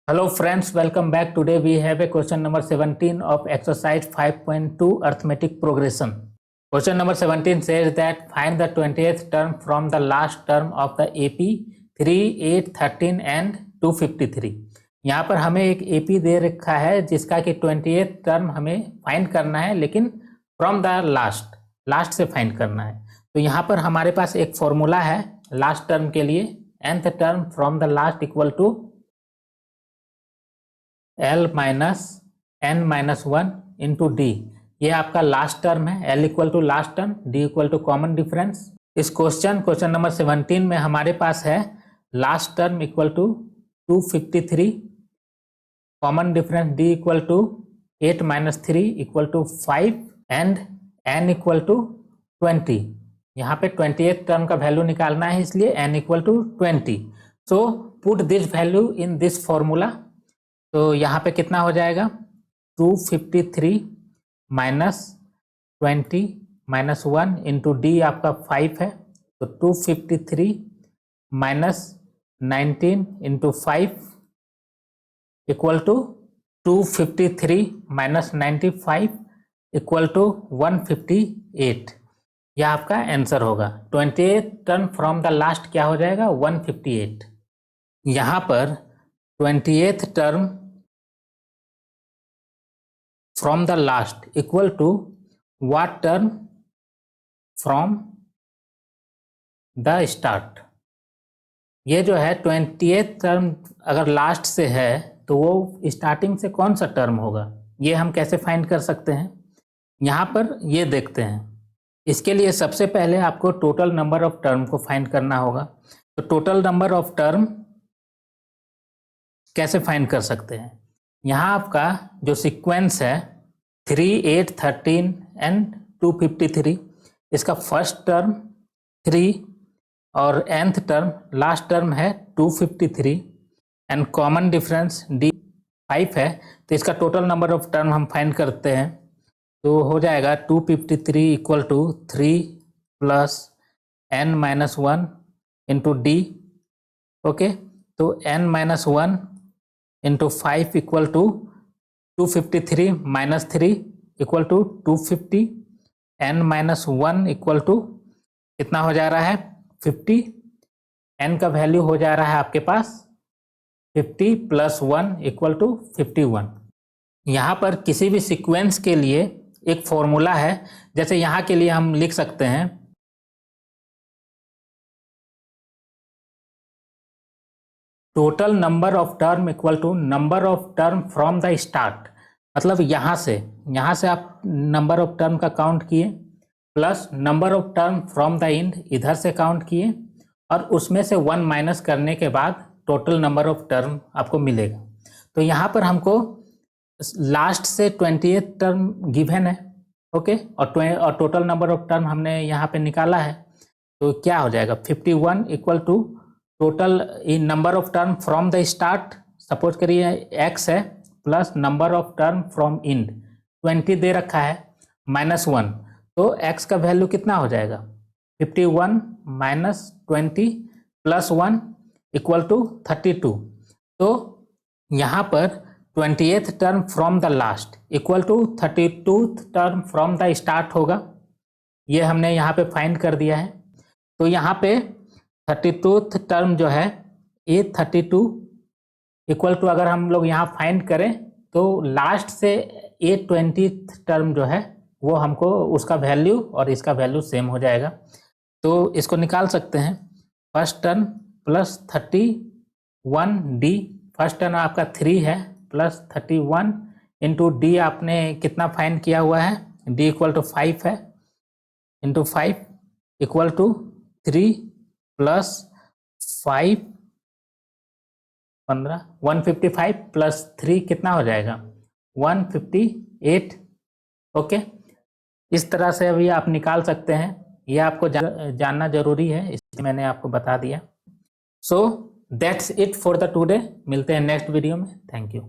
Hello friends, welcome back. Today we have a question number 17 of exercise 5.2 arithmetic progression. Question number 17 says that find the 20th term from the last term of the AP 3, 8, 13 and 253. यहाँ पर हमें एक AP दे रखा है जिसका कि 20th term हमें find करना है, लेकिन फ्रॉम द लास्ट से फाइंड करना है। तो यहाँ पर हमारे पास एक फॉर्मूला है लास्ट टर्म के लिए, nth term from the last equal to L minus n minus 1 into D. ये आपका लास्ट टर्म है, L equal to last term, D equal to common difference. इस क्वेश्चन नंबर 17 में हमारे पास है last term equal to 253, common difference D equal to 8 minus 3 equal to 5 and n equal to 20। यहाँ पे 20th टर्म का value निकालना है, इसलिए n equal to 20। So put this value in this formula. तो यहाँ पे कितना हो जाएगा 253 माइनस 20 माइनस 1 इंटू डी आपका 5 है, तो 253 minus 19 into 5 equal to 253 minus 95 equal to 158। यह आपका आंसर होगा। 20th term from the last क्या हो जाएगा 158। यहाँ पर 20th term from the last equal to what term from the start. ये जो है 20th टर्म अगर लास्ट से है तो वो स्टार्टिंग से कौन सा टर्म होगा, ये हम कैसे फाइंड कर सकते हैं। यहाँ पर ये देखते हैं। इसके लिए सबसे पहले आपको टोटल नंबर ऑफ टर्म को फाइंड करना होगा। तो टोटल नंबर ऑफ टर्म कैसे फाइंड कर सकते हैं। यहाँ आपका जो सीक्वेंस है 3, 8, 13 एंड 253, इसका फर्स्ट टर्म 3 और nth टर्म लास्ट टर्म है 253 एंड कॉमन डिफरेंस D 5 है। तो इसका टोटल नंबर ऑफ टर्म हम फाइंड करते हैं, तो हो जाएगा 253 equal to 3 plus n minus 1 into D. Okay, तो n minus 1 into 5 equal to 253 minus 3 equal to 250, n minus 1 equal to कितना हो जा रहा है 50। n का वैल्यू हो जा रहा है आपके पास 50 प्लस 1 इक्वल टू 51। यहाँ पर किसी भी सीक्वेंस के लिए एक फॉर्मूला है, जैसे यहाँ के लिए हम लिख सकते हैं total number of term equal to number of term from the start. मतलब यहाँ से आप नंबर ऑफ टर्म का काउंट किए plus number of term from the end इधर से काउंट किए और उसमें से 1 माइनस करने के बाद टोटल नंबर ऑफ टर्म आपको मिलेगा। तो यहाँ पर हमको लास्ट से 20th टर्म गिवन है, ओके, और टोटल नंबर ऑफ टर्म हमने यहाँ पे निकाला है। तो क्या हो जाएगा 51 equal to total in number of term from the start, suppose करिए x है, plus number of term from end 20 दे रखा है माइनस 1, तो x का वैल्यू कितना हो जाएगा 51 माइनस 20 प्लस 1 इक्वल टू 32। तो यहाँ पर 20th term from the last equal to 32th term from the start होगा। ये हमने यहाँ पे फाइंड कर दिया है। तो यहाँ पे 32th टर्म जो है ये 32 इक्वल टू, अगर हम लोग यहाँ फाइंड करें तो लास्ट से ये 20th टर्म जो है वो हमको उसका वैल्यू और इसका वैल्यू सेम हो जाएगा। तो इसको निकाल सकते हैं। First term plus 31D, first term आपका 3 है, प्लस 31 इंटू डी आपने कितना फाइंड किया हुआ है D इक्वल टू 5 है, into 5 equal to 3 plus 5 15, 155 plus 3 कितना हो जाएगा 158। ओके, इस तरह से अभी आप निकाल सकते हैं। ये आपको जानना जरूरी है, इसलिए मैंने आपको बता दिया। So that's it for the today. मिलते हैं नेक्स्ट वीडियो में। Thank you.